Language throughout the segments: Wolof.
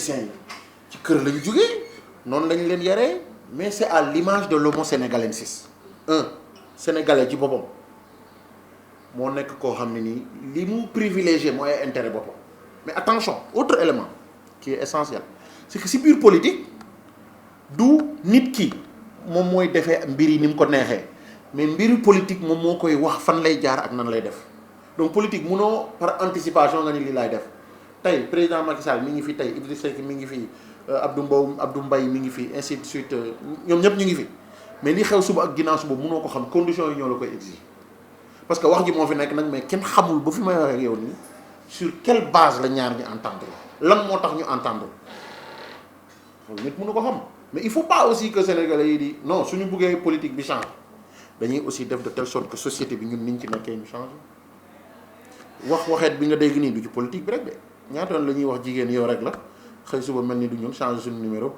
politiciens yi ci kër lañu jógee noonu lañ leen yaree mais c'est à l'image de l'homo sénégalensis sénégalais ci boppam moo nekk koo xam ne nii li mu privilégié mooy ay intérêt boppam mais attention autre élément qui est essentiel c'est que si biir politique du nit ki moom mooy defee mbir yi ni mu ko neexee mais mbiru politique moom moo koy wax fan lay jaar ak nan lay def donc politique munoo par anticipation nga ni lii laay def tey président Macky Sall mi ngi fi tey Idrissa Seck mi ngi fi Abdou Mbaye mi ngi fi ainsi de suite ñoom ñëpp ñu ngi fi mais li xew suba ak ginnaaw suba munoo ko xam conditions yi ñoo la koy exiger parce que wax ji moo fi nekk nag mais kenn xamul ba fi may waxee ak yow nii sur quelle base la ñaar ñu entendre lan moo tax ñu entendre loolu nit mënu ko xam mais il faut pas aussi que sénégalais yi di non suñu buggee politique bi change dañuy aussi def de telle sorte que société bi ñun niñ ci nekkee ñu change waxeet bi nga dégg nii du ci politique bi rek de ñaata yoon la ñuy wax jigéen yow rek la xëy suba mel ni du ñun changer suñu numéro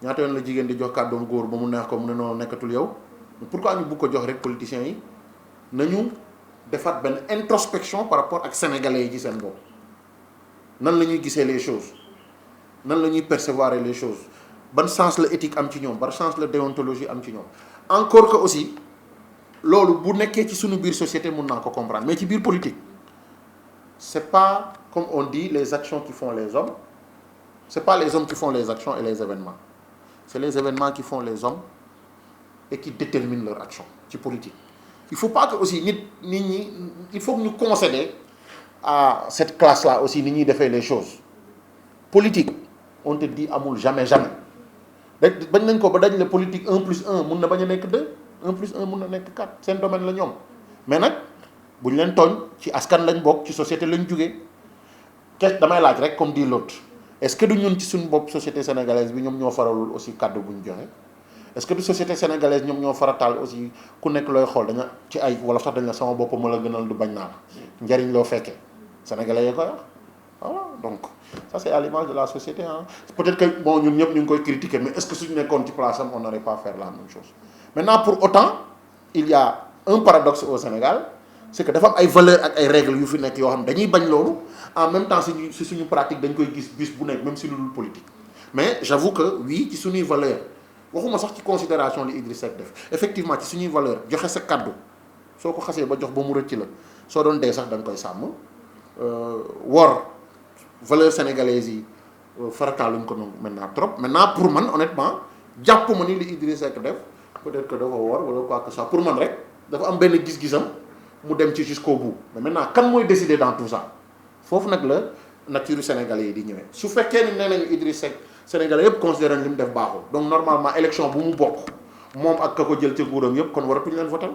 ñaata yoon la jigéen di jox kàddoom góor ba mu neex ko mu ne noonu nekkatul yow pourquoi ñu bugg ko jox rek politiciens yi nañu defaat benn introspection par rapport ak sénégalais yi ci seen bopp nan la ñuy gisee les choses nan la ñuy percevoir les choses ban sens la éthique am ci ñoom ban sens la déontologie am ci ñoom encore que aussi loolu bu nekkee ci suñu biir société mun naa ko comprendre mais ci biir politique c'est pas comme on dit les actions qui font les hommes c'est pas les hommes qui font les actions et les événements c'est les événements qui font les hommes et qui déterminent leur action ci politique il faut pas que aussi nit ñi il faut que ñu concéder à cette classe là aussi ni ñuy defee les choses politique on te dit amul jamais bañ nañ ko ba dañ la politique 1+1 mun na bañ a nekk 2 1+1 mun na nekk 4 seen domaine la ñoom mais nag bu ñu leen tooñ ci askan lañ bokk ci société lañ jógee damay laaj rek comme dit l'autre est-ce que du ñun ci suñu bopp société sénégalaise bi ñoom ñoo faralul aussi kàddu bu ñu joxe est-ce que du société sénégalaise ñoom ñoo farataal aussi ku nekk looy xool daña ci ay wala sax dañ la sama bopp ma la gënal du bañ naa la njariñ loo fekkee sénégalais yi koy wax voilà donc ça c'est à l'image de la société hein peut-être que bon ñun ñëpp ñu ngi koy critiquer mais est-ce que suñu nekkoon ci place am on n'aurait pas faire la même chose maintenant pour autant il y a un paradoxe au Sénégal c'est que dafa am ay valeurs ak ay règles yu fi nekk yoo xam ne dañuy bañ loolu en même temps si suñu pratique dañ koy gis bis bu nekk même si lu dul politique mais j'avoue que oui ci suñuy valeur waxuma sax ci considération li Idriss Seck def effectivement ci suñuy valeur joxe sa kaddu soo ko xasee ba jox ba mu rëcc la soo doon dee sax da nga koy sàmm wor valeur sénégalaise yi farataaluñ ko noonu maintenant pour man honnêtement jàpp ma ni li Idriss Seck def peut-être que dafa wor wala quoi que ça pour man rek dafa am benn gis-gisam mu dem ci jusqu'au bout mais maintenant kan mooy décider dans tout ça foofu nag la nature sénégalais yi di ñëwee su fekkee ni nee nañu Idriss Seck sénégalais yëpp considéré li mu def baaxul donc normalement élection bu mu bokk moom ak ka ko jël ci nguuram yëpp kon waratuñu leen voter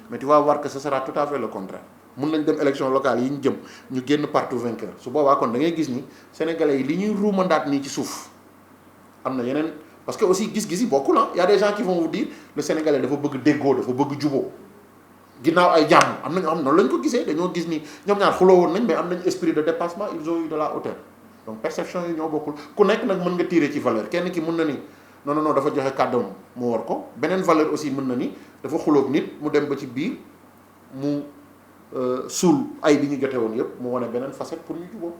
mais tu vas voir que ce sera tout à fait le contraire mun nañ dem élection locale yi ñu jëm ñu génn partout vainqueur su boobaa kon da ngay gis ni sénégalais yi li ñuy ruumandaat nii ci suuf am na yeneen parce que aussi gis-gis yi bokkul ah y a des gens qui vont vous dire le sénégalais dafa bëgg déggoo dafa bëgg juboo ginnaaw ay jàmm am na ñoo xam noonu lañ ko gisee dañoo gis ni ñoom ñaar xuloo woon nañ mais am nañ esprit de dépassement ils ont eu de la hauteur donc perception yi ñoo bokkul ku nekk nag mën nga tirer ci valeur kenn ki mën na ni non dafa joxe kàddoom mu war ko beneen valeur aussi mën na ni dafa xuloog nit mu dem ba ci biir mu suul ay bi ñu jote woon yëpp mu wane beneen facette pour ñu juboo